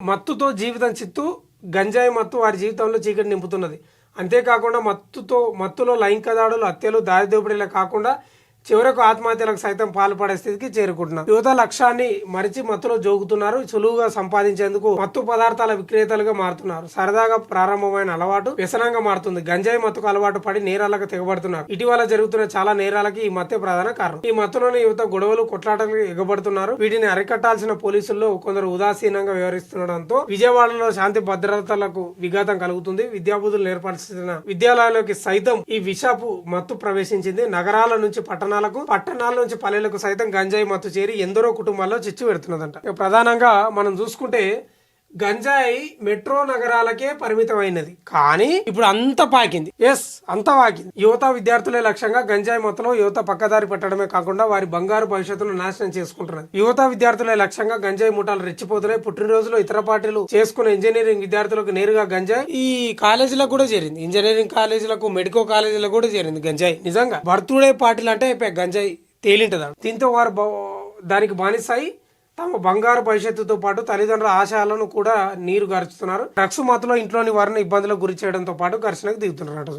మత్తుతో జీవితం చిత్తు, గంజాయి మత్తు వారి జీవితంలో చీకటి నింపుతున్నది. అంతేకాకుండా మత్తులో లైంగిక దాడులు, హత్యలు, దారి దోపిడీలే కాకుండా చివరకు ఆత్మహత్యలకు సైతం పాల్పడే స్థితికి చేరుకుంటున్నారు. యువత లక్ష్యాన్ని మరిచి మత్తులో జోగుతున్నారు. సులువుగా సంపాదించేందుకు మత్తు పదార్థాల విక్రేతలుగా మారుతున్నారు. సరదాగా ప్రారంభమైన అలవాటు వ్యసనంగా మారుతుంది. గంజాయి మత్తుకు అలవాటు పడి నేరాలకు తెగబడుతున్నారు. ఇటీవల జరుగుతున్న చాలా నేరాలకి ఈ మత్తే ప్రధాన కారణం. ఈ మత్తులోని యువత గొడవలు, కొట్లాటలకు ఎగబడుతున్నారు. వీటిని అరికట్టాల్సిన పోలీసుల్లో కొందరు ఉదాసీనంగా వ్యవహరిస్తుండటంతో విజయవాడలో శాంతి భద్రతలకు విఘాతం కలుగుతుంది. విద్యాబుద్ధులు నేర్పాల్సిన విద్యాలయాల్లోకి సైతం ఈ విషపు మత్తు ప్రవేశించింది. నగరాల నుంచి పట్టణాల నుంచి పల్లెలకు సైతం గంజాయి మత్తు చేరి ఎందరో కుటుంబాల్లో చిచ్చు పెడుతున్నదంట. ప్రధానంగా మనం చూసుకుంటే గంజాయి మెట్రో నగరాలకే పరిమితమైనది, కానీ ఇప్పుడు అంత పాకింది. అంత పాకింది. యువత విద్యార్థులే లక్ష్యంగా గంజాయి మత్తులో యువత పక్కదారి పెట్టడమే కాకుండా వారి బంగారు భవిష్యత్తును నాశనం చేసుకుంటున్నది. యువత విద్యార్థులే లక్ష్యంగా గంజాయి ముఠాలు రెచ్చిపోతున్నాయి. పుట్టినరోజులో ఇతర పార్టీలు చేసుకున్న ఇంజనీరింగ్ విద్యార్థులకు నేరుగా గంజాయి ఈ కాలేజీలకు కూడా చేరింది. ఇంజనీరింగ్ కాలేజీలకు, మెడికల్ కాలేజీలకు కూడా చేరింది గంజాయి. నిజంగా బర్త్డే పార్టీలు అంటే గంజాయి తేలింటది. దీంతో వారు దానికి బానిసాయి తమ బంగారు భవిష్యత్తుతో పాటు తల్లిదండ్రుల ఆశయాలను కూడా నీరు గార్చుతున్నారు. డ్రగ్స్ మత్తులో ఇంట్లోని వారిని ఇబ్బందులకు గురి చేయడంతో పాటు ఘర్షణకు దిగుతున్నారు.